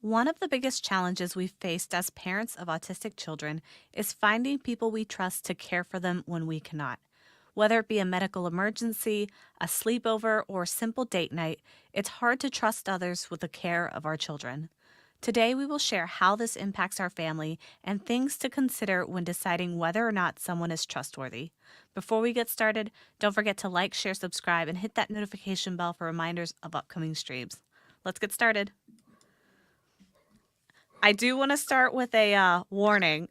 One of the biggest challenges we've faced as parents of autistic children is finding people we trust to care for them when we cannot. Whether it be a medical emergency, a sleepover, or a simple date night, it's hard to trust others with the care of our children. Today, we will share how this impacts our family and things to consider when deciding whether or not someone is trustworthy. Before we get started, don't forget to like, share, subscribe, and hit that notification bell for reminders of upcoming streams. Let's get started. I do want to start with a warning.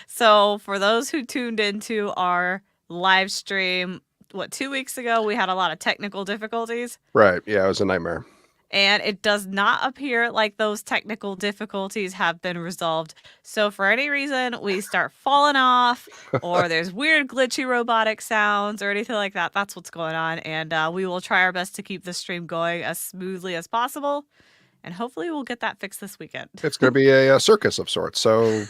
So, for those who tuned into our live stream, 2 weeks ago, we had a lot of technical difficulties, Right. Yeah, it was a nightmare. and it does not appear like those technical difficulties have been resolved. So, for any reason we start falling off, or there's weird, glitchy robotic sounds, or anything like that, that's what's going on. And we will try our best to keep the stream going as smoothly as possible. And hopefully we'll get that fixed this weekend. It's going to be a circus of sorts. So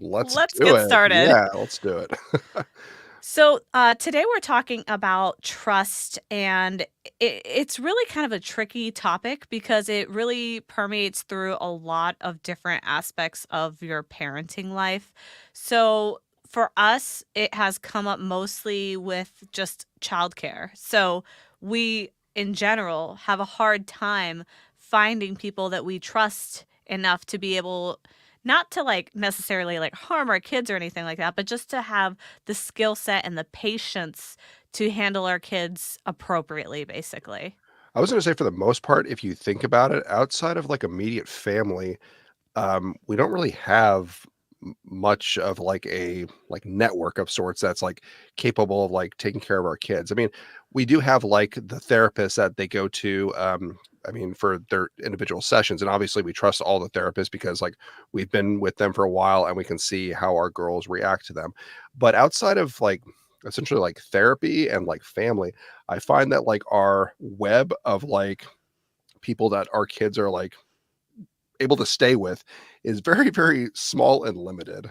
let's Let's do get it. started. Yeah, let's do it. So, today we're talking about trust, and it's really kind of a tricky topic because it really permeates through a lot of different aspects of your parenting life. So, for us, it has come up mostly with just childcare. So, we in general have a hard time finding people that we trust enough to be able not to like necessarily like harm our kids or anything like that, but just to have the skill set and the patience to handle our kids appropriately, basically. I was going to say, for the most part, if you think about it, outside of like immediate family, we don't really have much of like a like network of sorts that's like capable of like taking care of our kids. I mean, we do have like the therapists that they go to, I mean, for their individual sessions, and obviously we trust all the therapists because like we've been with them for a while and we can see how our girls react to them. But outside of like essentially like therapy and like family, I find that like our web of like people that our kids are like able to stay with is very, very small and limited.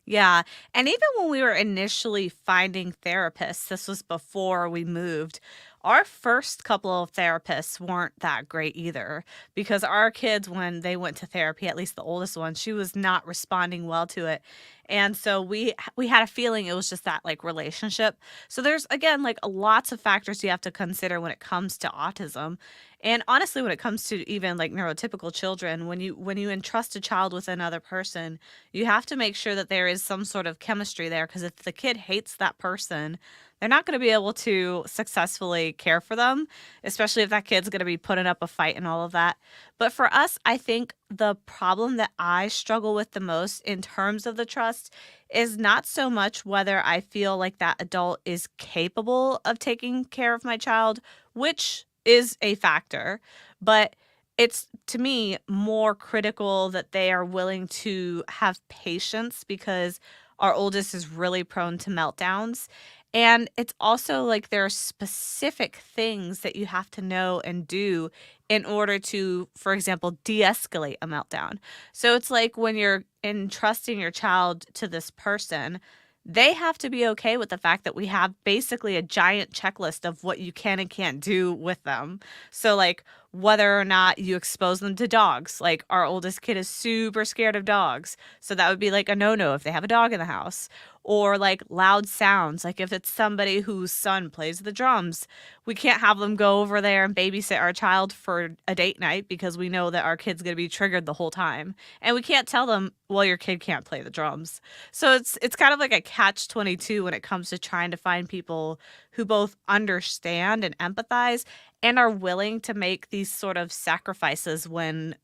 Yeah. And even when we were initially finding therapists, this was before we moved, our first couple of therapists weren't that great either because our kids, when they went to therapy, at least the oldest one, she was not responding well to it. And so we had a feeling it was just that like relationship. So there's again like lots of factors you have to consider when it comes to autism. And honestly, when it comes to even like neurotypical children, when you entrust a child with another person, you have to make sure that there is some sort of chemistry there because if the kid hates that person, they're not going to be able to successfully care for them, especially if that kid's going to be putting up a fight and all of that. But for us, I think the problem that I struggle with the most in terms of the trust is not so much whether I feel like that adult is capable of taking care of my child, which is a factor, but it's to me more critical that they are willing to have patience because our oldest is really prone to meltdowns. And it's also like there are specific things that you have to know and do in order to, for example, de escalate a meltdown. So it's like when you're entrusting your child to this person, they have to be okay with the fact that we have basically a giant checklist of what you can and can't do with them. So, like, whether or not you expose them to dogs. Like, our oldest kid is super scared of dogs. So, that would be like a no no if they have a dog in the house. Or like loud sounds. Like, if it's somebody whose son plays the drums, we can't have them go over there and babysit our child for a date night because we know that our kid's going to be triggered the whole time. And we can't tell them, well, your kid can't play the drums. So it's kind of like a catch 22 when it comes to trying to find people who both understand and empathize and are willing to make these sort of sacrifices when,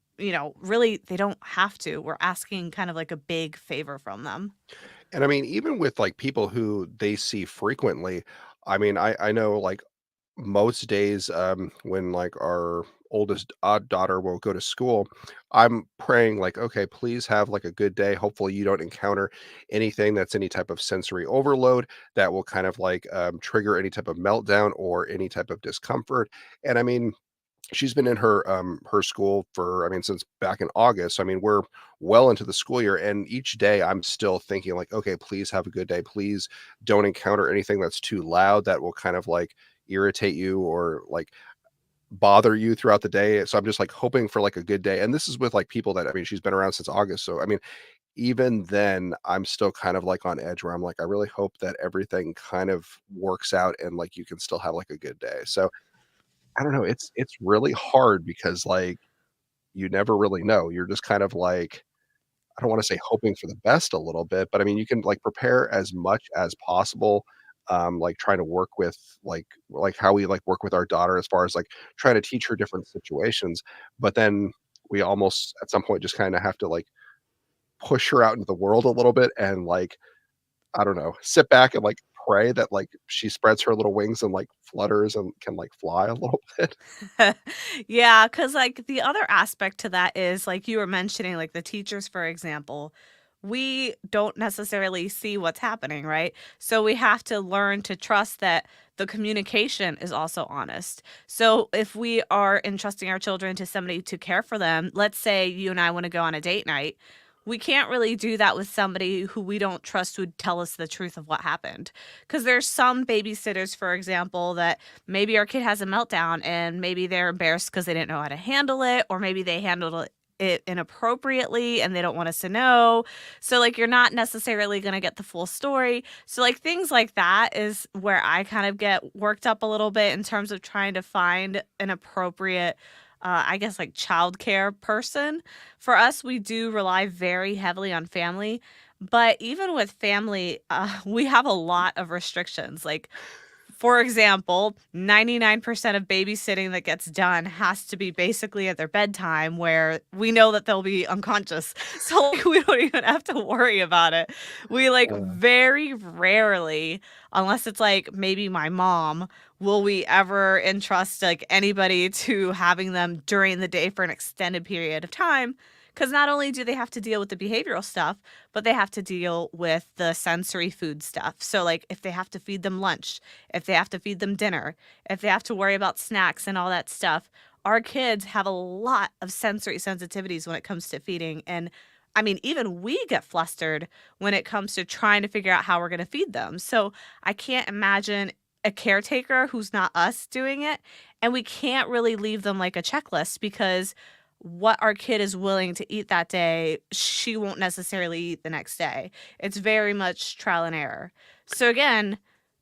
really they don't have to. We're asking kind of like a big favor from them. And I mean, even with like people who they see frequently, I mean, I know like most days, when like our oldest odd daughter will go to school, I'm praying like, okay, please have like a good day. Hopefully you don't encounter anything that's any type of sensory overload that will kind of like trigger any type of meltdown or any type of discomfort. And I mean, she's been in her school for, I mean, since back in August. I mean, we're well into the school year, and each day I'm still thinking like, okay, please have a good day. Please don't encounter anything that's too loud that will kind of like irritate you or like bother you throughout the day. So I'm just like hoping for like a good day. And this is with like people that, I mean, she's been around since August. So I mean, even then I'm still kind of like on edge where I'm like, I really hope that everything kind of works out and like you can still have like a good day. So I don't know. It's really hard because like you never really know. You're just kind of like, I don't wanna say hoping for the best a little bit, but I mean, you can, like, prepare as much as possible, like, trying to work with, like, how we, like, work with our daughter as far as, like, trying to teach her different situations, but then we almost, at some point, just kinda have to, like, push her out into the world a little bit and, like, I don't know, sit back and, like, pray that, like, she spreads her little wings and, like, flutters and can, like, fly a little bit. Yeah, because like, the other aspect to that is, like you were mentioning, like, the teachers, for example, we don't necessarily see what's happening, right? So we have to learn to trust that the communication is also honest. So if we are entrusting our children to somebody to care for them, let's say you and I wanna go on a date night, we can't really do that with somebody who we don't trust would tell us the truth of what happened. Because there's some babysitters, for example, that maybe our kid has a meltdown and maybe they're embarrassed because they didn't know how to handle it, or maybe they handled it inappropriately and they don't want us to know. So, like, you're not necessarily going to get the full story. So, like, things like that is where I kind of get worked up a little bit in terms of trying to find an appropriate. I guess like childcare person. For us, we do rely very heavily on family, but even with family, we have a lot of restrictions. Like, for example, 99% of babysitting that gets done has to be basically at their bedtime where we know that they'll be unconscious. So like, we don't even have to worry about it. We like Uh, very rarely, unless it's like maybe my mom, will we ever entrust like anybody to having them during the day for an extended period of time. Because not only do they have to deal with the behavioral stuff, but they have to deal with the sensory food stuff. So, like, if they have to feed them lunch, if they have to feed them dinner, if they have to worry about snacks and all that stuff. Our kids have a lot of sensory sensitivities when it comes to feeding. And I mean, even we get flustered when it comes to trying to figure out how we're going to feed them. So I can't imagine a caretaker who's not us doing it. And we can't really leave them like a checklist because what our kid is willing to eat that day, she won't necessarily eat the next day. It's very much trial and error. So again,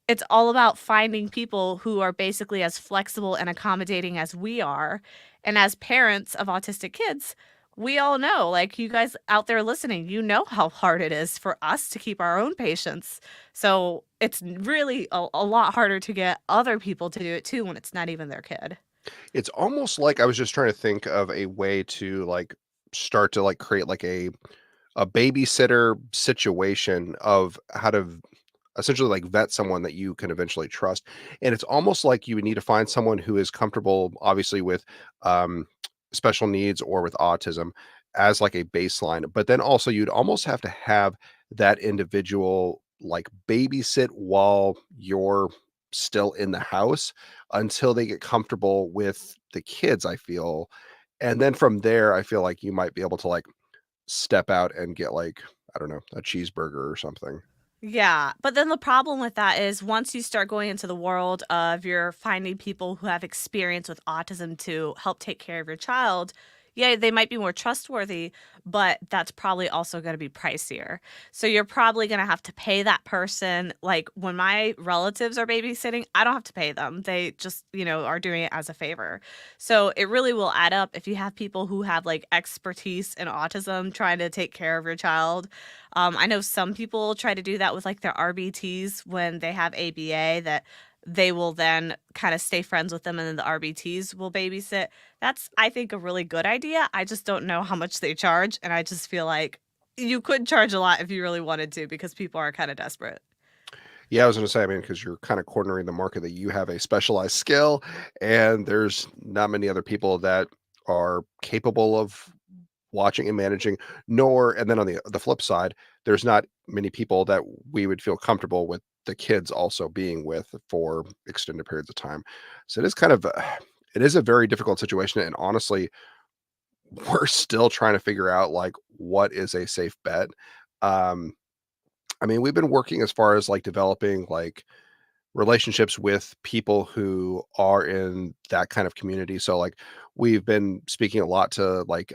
it's all about finding people who are basically as flexible and accommodating as we are. And as parents of autistic kids, we all know, like you guys out there listening, you know how hard it is for us to keep our own patients. So it's really a lot harder to get other people to do it too when it's not even their kid. it's almost like I was just trying to think of a way to, like, start to, like, create, like, a babysitter situation of how to essentially like vet someone that you can eventually trust. And it's almost like you would need to find someone who is comfortable, obviously, with um, special needs or with autism as like a baseline. But then also, you'd almost have to have that individual like babysit while you're still in the house until they get comfortable with the kids, I feel. And then from there, I feel like you might be able to like step out and get like, I don't know, a cheeseburger or something. Yeah, but then the problem with that is once you start going into the world of you're finding people who have experience with autism to help take care of your child, yeah, they might be more trustworthy, but that's probably also going to be pricier. So you're probably going to have to pay that person. Like when my relatives are babysitting, I don't have to pay them. They just, are doing it as a favor. So it really will add up if you have people who have like expertise in autism trying to take care of your child. I know some people try to do that with like their RBTs when they have ABA that they will then kind of stay friends with them and then the RBTs will babysit. That's, I think, a really good idea. I just don't know how much they charge. And I just feel like you could charge a lot if you really wanted to because people are kind of desperate. Yeah, I was gonna say, I mean, because 'cause you're kinda cornering the market that you have a specialized skill, and there's not many other people that are capable of watching and managing, nor and then on the flip side, there's not many people that we would feel comfortable with the kids also being with for extended periods of time. So it is kind of it is a very difficult situation, and honestly, we're still trying to figure out, like, what is a safe bet. Um, I mean, we've been working as far as, like, developing, like, relationships with people who are in that kind of community. So, like, we've been speaking a lot to, like,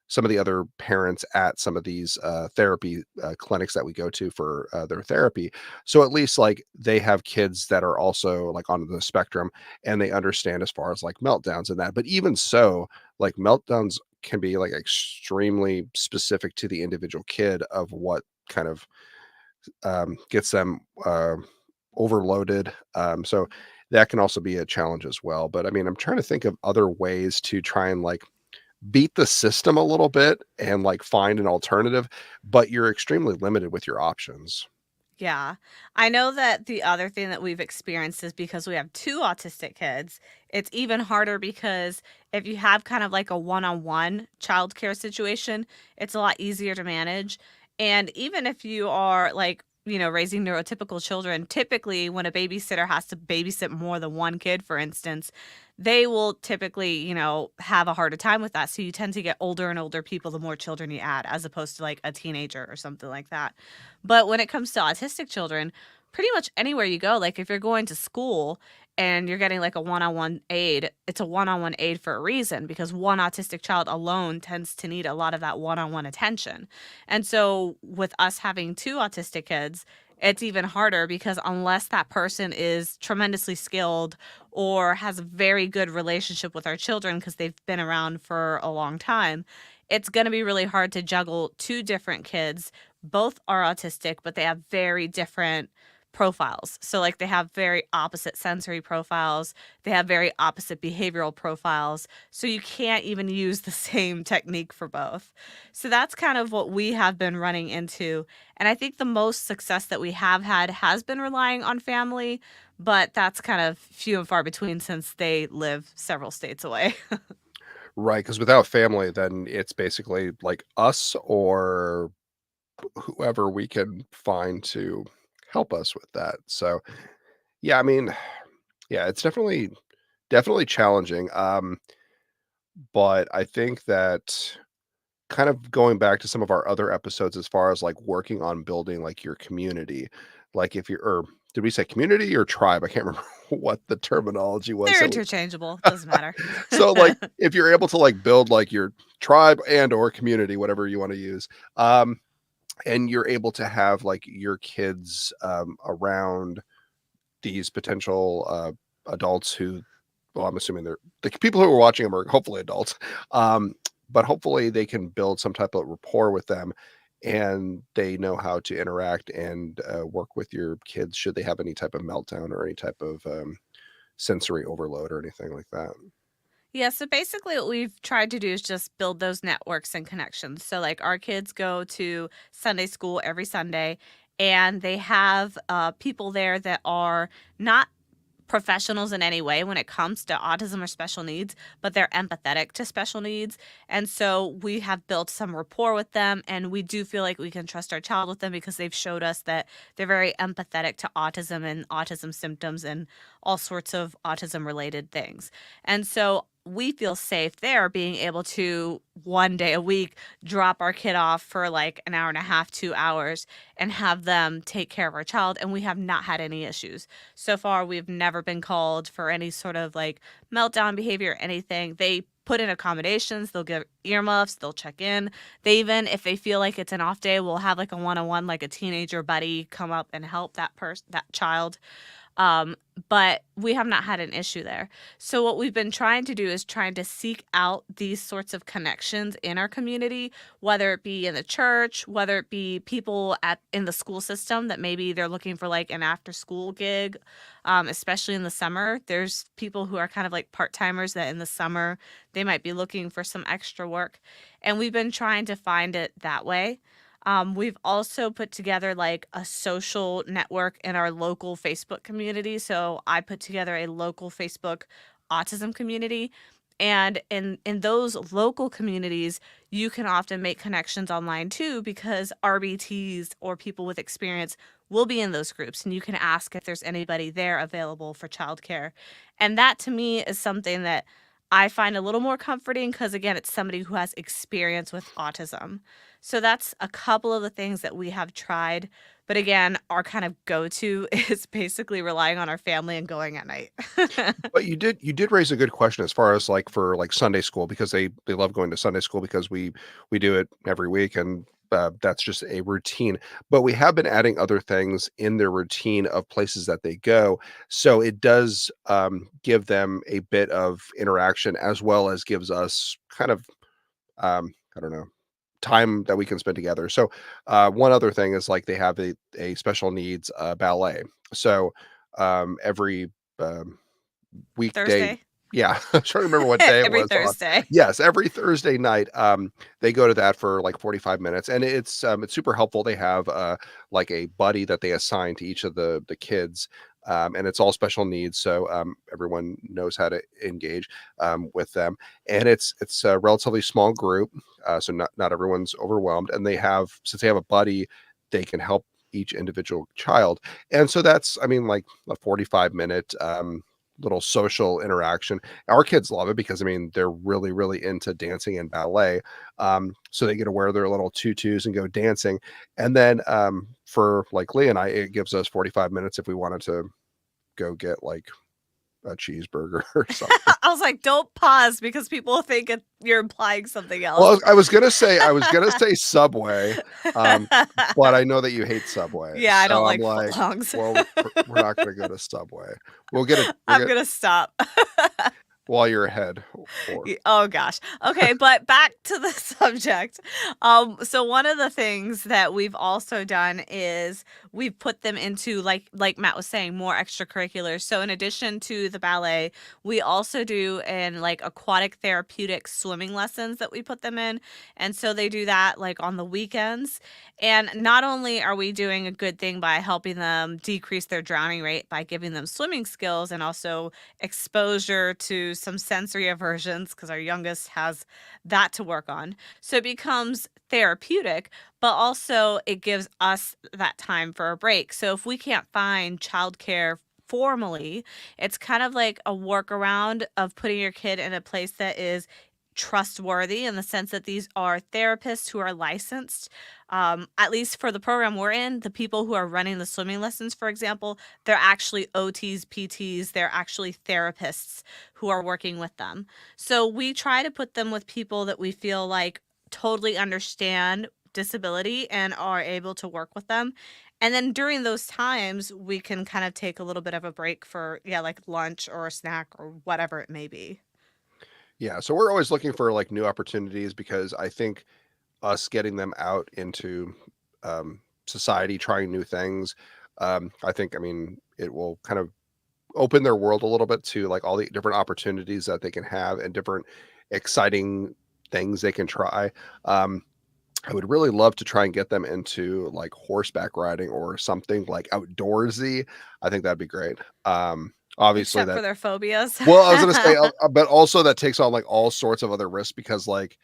some of the other parents at some of these, therapy, clinics that we go to for, their therapy. So, at least, like, they have kids that are also, like, on the spectrum, and they understand as far as, like, meltdowns and that. But even so, like, meltdowns can be, like, extremely specific to the individual kid of what kind of gets them overloaded. So that can also be a challenge as well. But I mean, I'm trying to think of other ways to try and like beat the system a little bit and like find an alternative, but you're extremely limited with your options. Yeah. I know that the other thing that we've experienced is because we have 2 autistic kids, it's even harder because if you have kind of like a one-on-one childcare situation, it's a lot easier to manage. And even if you are like, raising neurotypical children, typically when a babysitter has to babysit more than one kid, for instance, they will typically, have a harder time with that. So you tend to get older and older people the more children you add, as opposed to like a teenager or something like that. But when it comes to autistic children, pretty much anywhere you go, like if you're going to school and you're getting like a one-on-one aid, it's a one-on-one aid for a reason because one autistic child alone tends to need a lot of that one-on-one attention. And so with us having 2 autistic kids, it's even harder because unless that person is tremendously skilled or has a very good relationship with our children because they've been around for a long time, it's going to be really hard to juggle 2 different kids. Both are autistic, but they have very different profiles. So, like, they have very opposite sensory profiles, they have very opposite behavioral profiles. So, you can't even use the same technique for both. So, that's kind of what we have been running into. And I think the most success that we have had has been relying on family, but that's kind of few and far between since they live several states away. Right. Because without family, then it's basically like us or whoever we can find to help us with that. So, yeah, I mean, yeah, it's definitely challenging. But I think that kind of going back to some of our other episodes as far as like working on building like your community, like if you're, or did we say community or tribe? I can't remember what the terminology was. They're So, interchangeable, doesn't matter. so like if you're able to like build like your tribe and or community, whatever you want to use, and you're able to have like your kids around these potential adults who, well, I'm assuming they're the people who are watching them are hopefully adults, um, but hopefully they can build some type of rapport with them, and they know how to interact and work with your kids should they have any type of meltdown or any type of sensory overload or anything like that. Yeah, so basically what we've tried to do is just build those networks and connections. So like our kids go to Sunday school every Sunday and they have people there that are not professionals in any way when it comes to autism or special needs, but they're empathetic to special needs. And so we have built some rapport with them, and we do feel like we can trust our child with them because they've showed us that they're very empathetic to autism and autism symptoms and all sorts of autism related things. And so we feel safe there being able to one day a week drop our kid off for like an hour and a half, 2 hours, and have them take care of our child. And we have not had any issues. So far, we've never been called for any sort of like meltdown behavior or anything. They put in accommodations, they'll give earmuffs, they'll check in. They even, if they feel like it's an off day, will have like a one on one, like a teenager buddy come up and help that child. Um, but we have not had an issue there. So what we've been trying to do is trying to seek out these sorts of connections in our community, whether it be in the church, whether it be people at in the school system that maybe they're looking for like an after school gig, especially in the summer. There's people who are kind of like part timers that in the summer they might be looking for some extra work, and we've been trying to find it that way. We've also put together like a social network in our local Facebook community. So I put together a local Facebook autism community. And in those local communities, you can often make connections online too because RBTs or people with experience will be in those groups and you can ask if there's anybody there available for childcare. And that to me is something that I find a little more comforting because again, it's somebody who has experience with autism. So that's a couple of the things that we have tried But again, our kind of go-to is basically relying on our family and going at night. But you did raise a good question as far as, like, for, like, Sunday school because they love going to Sunday school because we do it every week, and, that's just a routine. But we have been adding other things in their routine of places that they go, so it does, give them a bit of interaction as well as gives us kind of, I don't know, time that we can spend together. So, one other thing is, like, they have a special needs, ballet. So, every, um weekday. Thursday? Yeah, I'm trying to remember what day it Every was, hold on. Thursday. Yes, every Thursday night, they go to that for, like, 45 minutes, and it's super helpful. They have, like, a buddy that they assign to each of the kids, and it's all special needs, so, everyone knows how to engage, with them, and it's a relatively small group, so not everyone's overwhelmed, and they have since they have a buddy, they can help each individual child, and so that's, I mean, like, a 45-minute, little social interaction. Our kids love it because, I mean, they're really, really into dancing and ballet. So they get to wear their little tutus and go dancing. And then for like Lee and I, it gives us 45 minutes if we wanted to go get like a cheeseburger or something. I was like, "Don't pause because people think you're implying something Well, else." I was gonna say Subway, um, but I know that you hate Subway, Yeah, I don't so I'm like like, footlongs. well, we're not gonna go to Subway. We'll I'm get gonna stop. while you're ahead, or Oh gosh. Okay, but back to the subject. So one of the things that we've also done is we've put them into like Matt was saying, more extracurriculars. So in addition to the ballet, we also do in like aquatic therapeutic swimming lessons that we put them in. And so they do that like on the weekends. And not only are we doing a good thing by helping them decrease their drowning rate by giving them swimming skills and also exposure to some sensory aversions because our youngest has that to work on. So it becomes therapeutic, but also it gives us that time for a break. So if we can't find childcare formally, it's kind of like a workaround of putting your kid in a place that is trustworthy in the sense that these are therapists who are licensed. At least for the program we're in, the people who are running the swimming lessons, for example, they're actually OTs, PTs, they're actually therapists who are working with them. So we try to put them with people that we feel like totally understand disability and are able to work with them. And then during those times, we can kind of take a little bit of a break for, yeah, like lunch or a snack or whatever it may be. yeah, so we're always looking for like new opportunities because I think us getting them out into society, trying new things, I think, I mean, it will kind of open their world a little bit to like all the different opportunities that they can have and different exciting things they can try. Um, I would really love to try and get them into like horseback riding or something like outdoorsy. I think that'd be great. Obviously Except for that their phobias. well, I was gonna say, but also that takes on like all sorts of other risks because like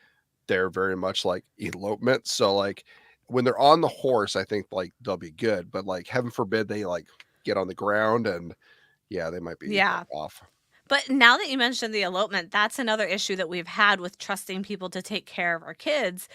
they're very much like elopement. So like when they're on the horse, I think like they'll be good, but like heaven forbid they like get on the ground and yeah, they might be like Yeah. off. But now that you mentioned the elopement, that's another issue that we've had with trusting people to take care of our kids.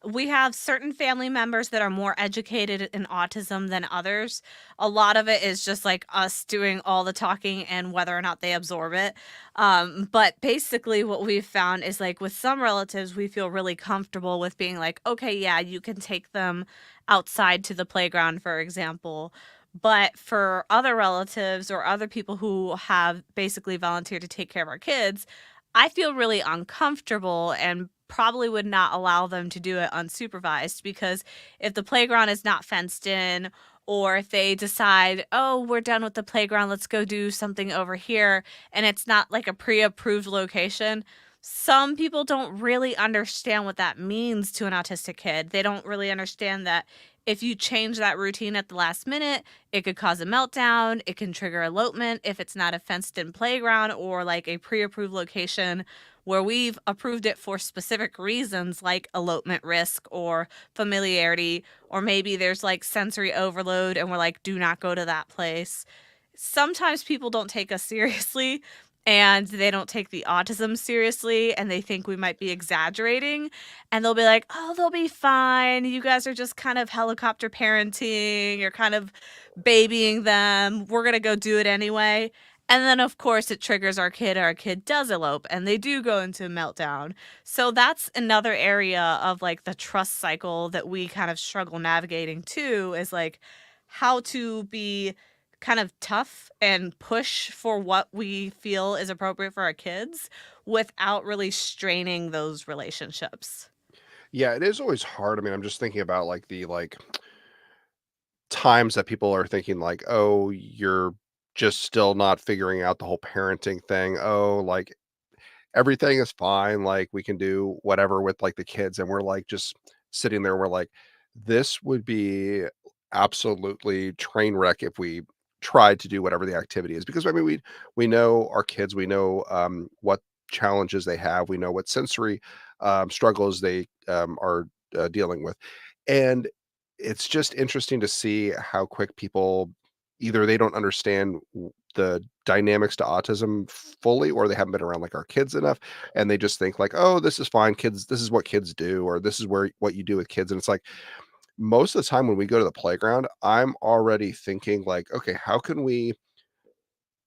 We have certain family members that are more educated in autism than others. A lot of it is just like us doing all the talking and whether or not they absorb it. But basically, what we've found is like with some relatives, we feel really comfortable with being like, okay, yeah, you can take them outside to the playground, for example. But for other relatives or other people who have basically volunteered to take care of our kids, I feel really uncomfortable and probably would not allow them to do it unsupervised because if the playground is not fenced in, or if they decide, oh, we're done with the playground, let's go do something over here, and it's not like a pre approved location, some people don't really understand what that means to an autistic kid. They don't really understand that if you change that routine at the last minute, it could cause a meltdown. It can trigger elopement if it's not a fenced in playground or like a pre approved location where we've approved it for specific reasons like elopement risk or familiarity, or maybe there's like sensory overload and we're like, do not go to that place. Sometimes people don't take us seriously. and they don't take the autism seriously and they think we might be exaggerating, and they'll be like, "Oh, they'll be fine. You guys are just kind of helicopter parenting. You're kind of babying them. We're going to go do it anyway." And then of course it triggers our kid. Our kid does elope and they do go into a meltdown. So that's another area of like the trust cycle that we kind of struggle navigating too, is like how to be kind of tough and push for what we feel is appropriate for our kids without really straining those relationships. Yeah, it is always hard. I mean, I'm just thinking about like the times that people are thinking like, "Oh, you're just still not figuring out the whole parenting thing. Oh, like everything is fine, like, we can do whatever with, like, the kids," and we're, like, just sitting there, we're like, "This would be absolutely train wreck if we tried to do whatever the activity is," because, I mean, we know our kids, we know, what challenges they have, we know what sensory, struggles they, are, dealing with, and it's just interesting to see how quick people either they don't understand the dynamics to autism fully, or they haven't been around like our kids enough, and they just think like, "Oh, this is fine, kids, this is what kids do," or "This is where what you do with kids," and it's like most of the time when we go to the playground, I'm already thinking like, "Okay, how can we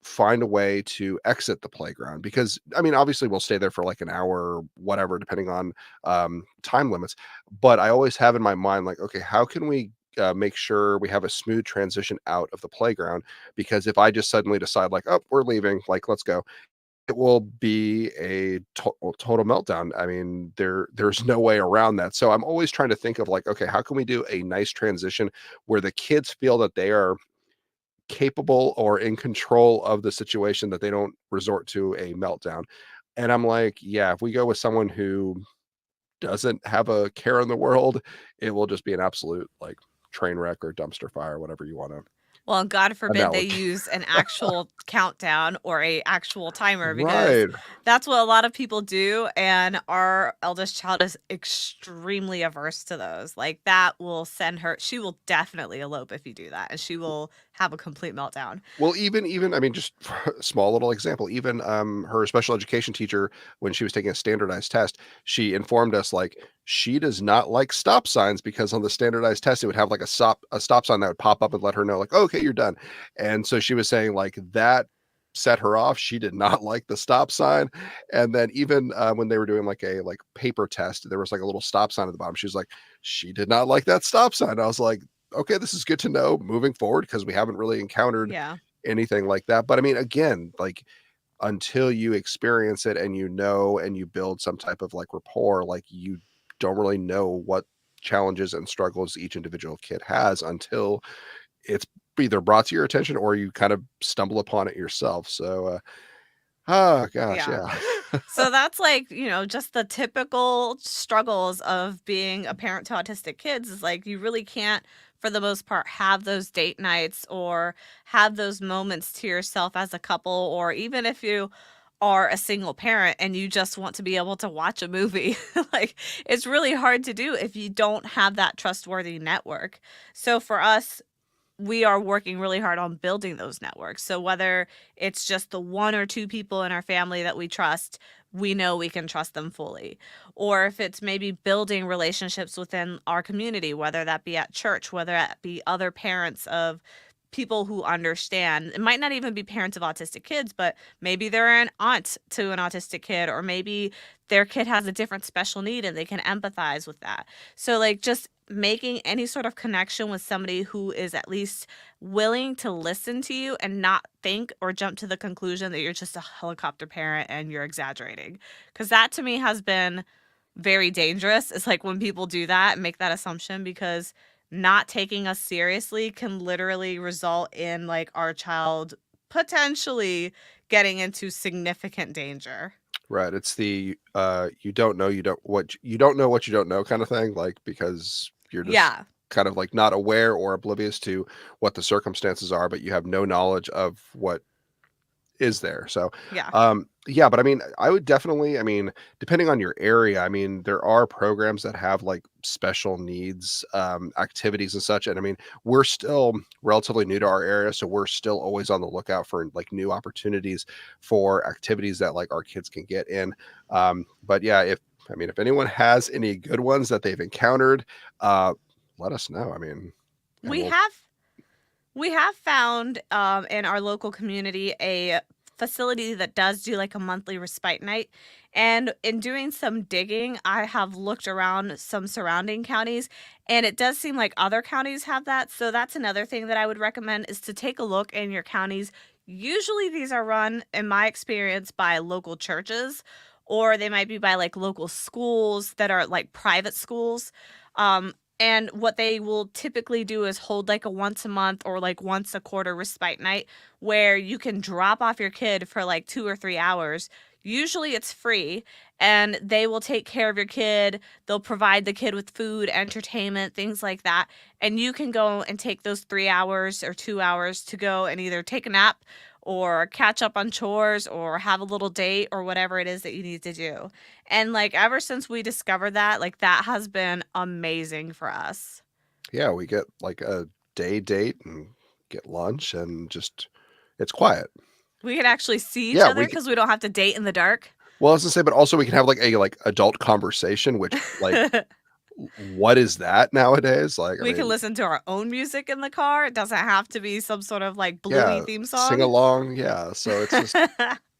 find a way to exit the playground?" Because I mean, obviously we'll stay there for like an hour or whatever, depending on time limits. But I always have in my mind, like, okay, how can we make sure we have a smooth transition out of the playground? Because if I just suddenly decide, like, oh, we're leaving, like, let's go, it will be a total meltdown. I mean, there's no way around that. So I'm always trying to think of like, okay, how can we do a nice transition where the kids feel that they are capable or in control of the situation, that they don't resort to a meltdown. And I'm like, yeah, if we go with someone who doesn't have a care in the world, it will just be an absolute like train wreck or dumpster fire, whatever you want to Well, God forbid they analogy. use an actual countdown or a actual timer, because Right. that's what a lot of people do, and our eldest child is extremely averse to those. Like, that will send her, she will definitely elope if you do that, and she will have a complete meltdown. Well, even I mean, just for a small little example, even, her special education teacher, when she was taking a standardized test, she informed us, like, she does not like stop signs because on the standardized test, it would have, like, a stop sign that would pop up and let her know, like, "Okay, you're done." And so she was saying, like, that set her off. She did not like the stop sign, and then even, when they were doing, like, a, like, paper test, there was, like, a little stop sign at the bottom. She was like, she did not like that stop sign. I was like, "Okay, this is good to know moving forward because we haven't really encountered Yeah. anything like that." But I mean, again, like until you experience it and and you build some type of like rapport, like you don't really know what challenges and struggles each individual kid has until it's either brought to your attention or you kind of stumble upon it yourself. So, oh gosh, Yeah. yeah. So that's like, just the typical struggles of being a parent to autistic kids, is like you really can't, for the most part, have those date nights or have those moments to yourself as a couple, or even if you are a single parent and you just want to be able to watch a movie. Like, it's really hard to do if you don't have that trustworthy network. So for us, we are working really hard on building those networks. So whether it's just the one or two people in our family that we trust, we know we can trust them fully. Or if it's maybe building relationships within our community, whether that be at church, whether that be other parents of people who understand. It might not even be parents of autistic kids, but maybe they're an aunt to an autistic kid, or maybe their kid has a different special need and they can empathize with that. So, like, just making any sort of connection with somebody who is at least willing to listen to you and not think or jump to the conclusion that you're just a helicopter parent and you're exaggerating. Because that to me has been very dangerous. It's like when people do that and make that assumption, because not taking us seriously can literally result in like our child potentially getting into significant danger. Right. It's the you don't know you don't know what you don't know kind of thing. Like because you're just Yeah. kind of like not aware or oblivious to what the circumstances are, but you have no knowledge of what is there. So, Yeah. yeah, but I mean, I would definitely, I mean, depending on your area, I mean, there are programs that have like special needs activities and such. And I mean, we're still relatively new to our area, so we're still always on the lookout for like new opportunities for activities that like our kids can get in. But yeah, if I mean, if anyone has any good ones that they've encountered, uh, let us know. I mean, and We we'll have We have found in our local community a facility that does do like a monthly respite night. And in doing some digging, I have looked around some surrounding counties, and it does seem like other counties have that. So that's another thing that I would recommend is to take a look in your counties. Usually these are run, in my experience, by local churches, or they might be by like local schools that are like private schools. Um, and what they will typically do is hold like a once a month or like once a quarter respite night where you can drop off your kid for like 2 or 3 hours. Usually it's free, and they will take care of your kid. They'll provide the kid with food, entertainment, things like that. And you can go and take those 3 hours or 2 hours to go and either take a nap or catch up on chores or have a little date or whatever it is that you need to do. And, like, ever since we discovered that, like, that has been amazing for us. yeah, we get like a day date and get lunch and just it's quiet. We can actually see each Yeah, other we because we don't have to date in the dark. well, I was gonna say, but also we can have like a like adult conversation, which like what is that nowadays? Like, I We can mean, listen to our own music in the car. It doesn't have to be some sort of, like, Bluey yeah, theme sing song. along, yeah. So it's just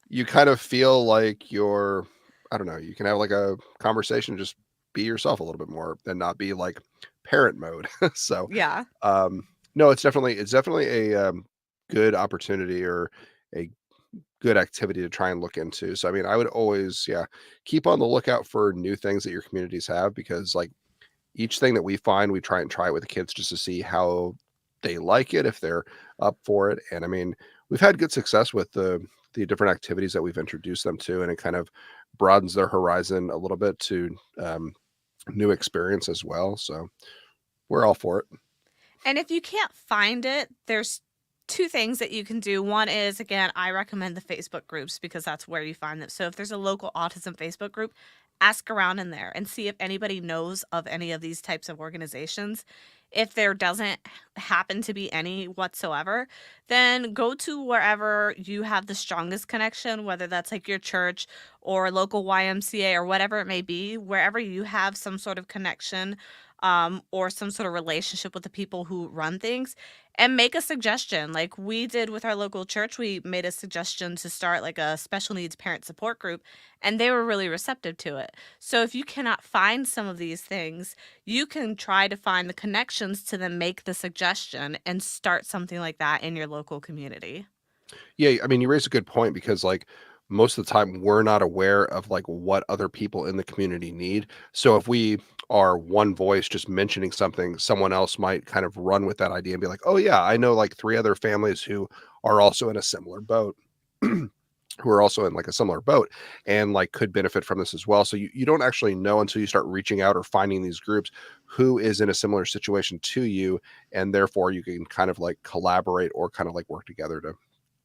you kind of feel like you're I don't know, you can have like a conversation, just be yourself a little bit more and not be like parent mode. So Yeah. um no, it's definitely a good opportunity or a good activity to try and look into. So I mean, I would always, yeah, keep on the lookout for new things that your communities have because like each thing that we find, we try it with the kids just to see how they like it, if they're up for it. And I mean, we've had good success with the different activities that we've introduced them to, and it kind of broadens their horizon a little bit to new experience as well. So we're all for it. And if you can't find it, there's two things that you can do. One is, again, I recommend the Facebook groups because that's where you find them. So if there's a local autism Facebook group, ask around in there and see if anybody knows of any of these types of organizations. If there doesn't happen to be any whatsoever, then go to wherever you have the strongest connection, whether that's like your church or local YMCA or whatever it may be, wherever you have some sort of connection or some sort of relationship with the people who run things, and make a suggestion. Like we did with our local church, we made a suggestion to start like a special needs parent support group, and they were really receptive to it. So if you cannot find some of these things, you can try to find the connections to then make the suggestion and start something like that in your local community. Yeah, I mean, you raise a good point because like most of the time we're not aware of like what other people in the community need. So if we are one voice just mentioning something, someone else might kind of run with that idea and be like, "Oh yeah, I know like three other families who are also in a similar boat." Who are also in like a similar boat and like could benefit from this as well. So you don't actually know until you start reaching out or finding these groups who is in a similar situation to you. And therefore you can kind of like collaborate or kind of like work together to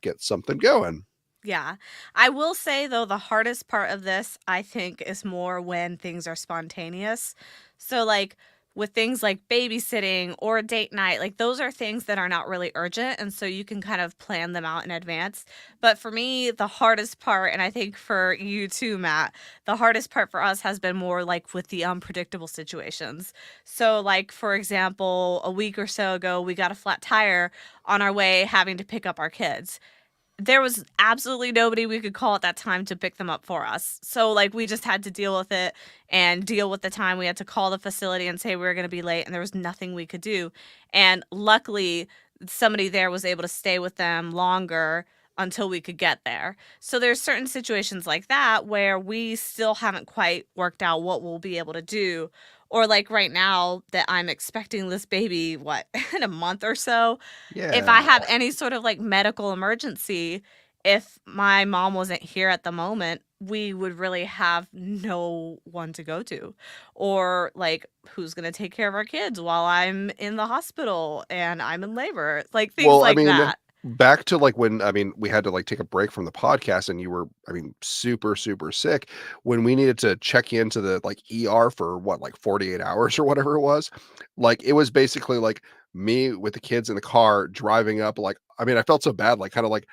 get something going. Yeah. I will say though, the hardest part of this, I think, is more when things are spontaneous. So, like, with things like babysitting or a date night, like, those are things that are not really urgent. And so you can kind of plan them out in advance. But for me, the hardest part, and I think for you too, Matt, the hardest part for us has been more like with the unpredictable situations. So, like, for example, a week or so ago, we got a flat tire on our way having to pick up our kids. There was absolutely nobody we could call at that time to pick them up for us. So, like, we just had to deal with it and deal with the time. We had to call the facility and say we were gonna be late, and there was nothing we could do. And luckily, somebody there was able to stay with them longer until we could get there. So there's certain situations like that where we still haven't quite worked out what we'll be able to do. Or like right now that I'm expecting this baby, what, in a month or so, if I Yeah. have any sort of like medical emergency, if my mom wasn't here at the moment, we would really have no one to go to. Or like, who's going to take care of our kids while I'm in the hospital and I'm in labor? Like things Well, I like mean, that. back to, like, when I mean, we had to, like, take a break from the podcast and you were, I mean, super, super sick, when we needed to check you into the, like, ER for what, like, 48 hours or whatever it was, like, it was basically, like, me with the kids in the car driving up, like I mean, I felt so bad, like, kinda, like,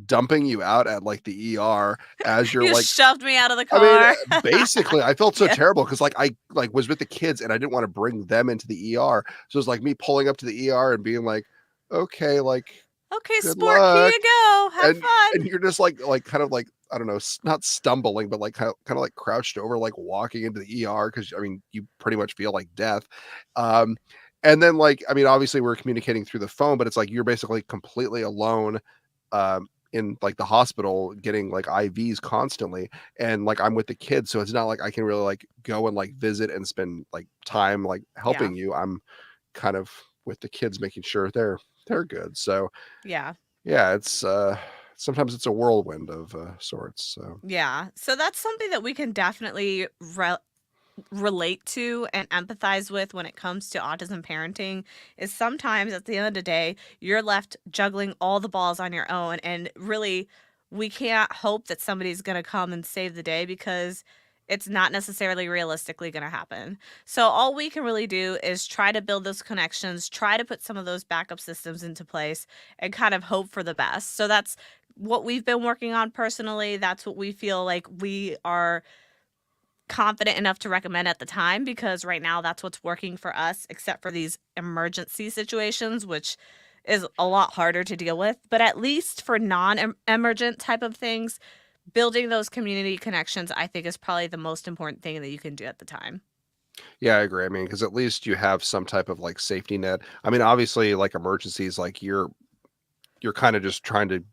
dumping you out at, like, the ER as you're, You like shoved me out of the I mean, car. basically, I felt so Yeah. terrible because, like, I, like, was with the kids and I didn't wanna bring them into the ER, so it's like me pulling up to the ER and being like, "Okay, like, Okay, good sport, here luck." you go. Have And fun. you're just kind of like, I don't know, not stumbling, but like kind of like crouched over, like walking into the ER because I mean, you pretty much feel like death. Um, and then like, I mean, obviously we're communicating through the phone, but it's like you're basically completely alone in like the hospital getting like IVs constantly. And like I'm with the kids, so it's not like I can really like go and like visit and spend like time like Yeah. helping you. I'm kind of with the kids making sure they're good. So Yeah. yeah, it's, sometimes it's a whirlwind of, sorts, so Yeah. So that's something that we can definitely relate to and empathize with when it comes to autism parenting is sometimes at the end of the day you're left juggling all the balls on your own, and really we can't hope that somebody's going to come and save the day because it's not necessarily realistically going to happen. So all we can really do is try to build those connections, try to put some of those backup systems into place, and kind of hope for the best. So that's what we've been working on personally. That's what we feel like we are confident enough to recommend at the time, because right now that's what's working for us, except for these emergency situations, which is a lot harder to deal with. But at least for non-emergent type of things, building those community connections, I think, is probably the most important thing that you can do at the time. yeah, I agree, I mean, because at least you have some type of, like, safety net. I mean, obviously, like, emergencies, like, you're kinda just trying to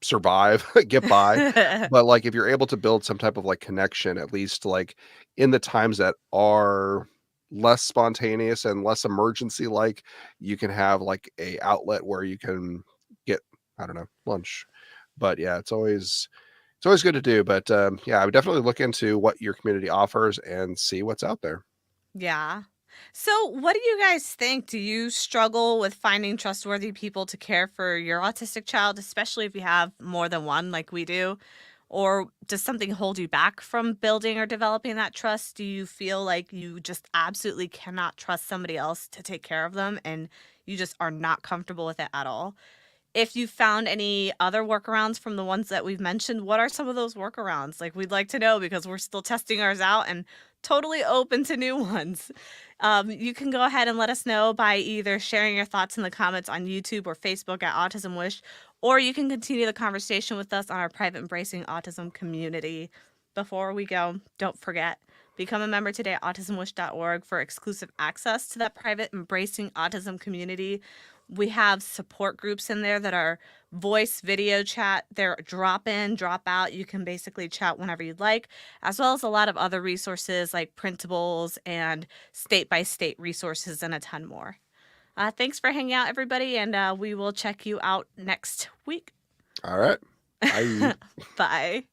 survive, get by, but, like, if you're able to build some type of, like, connection, at least, like, in the times that are less spontaneous and less emergency-like, you can have, like, a outlet where you can get, I don't know, lunch. But, yeah, it's always good to do, but, yeah, I would definitely look into what your community offers and see what's out there. Yeah. So, what do you guys think? Do you struggle with finding trustworthy people to care for your autistic child, especially if you have more than one like we do? Or does something hold you back from building or developing that trust? Do you feel like you just absolutely cannot trust somebody else to take care of them and you just are not comfortable with it at all? If you found any other workarounds from the ones that we've mentioned, what are some of those workarounds? Like, we'd like to know because we're still testing ours out and totally open to new ones. You can go ahead and let us know by either sharing your thoughts in the comments on YouTube or Facebook at Autism Wish, or you can continue the conversation with us on our private Embracing Autism community. Before we go, don't forget, become a member today at autismwish.org for exclusive access to that private Embracing Autism community. We have support groups in there that are voice, video chat. They're drop in, drop out. You can basically chat whenever you'd like, as well as a lot of other resources like printables and state by state resources and a ton more. Thanks for hanging out, everybody, and we will check you out next week. Alright. Bye. Bye.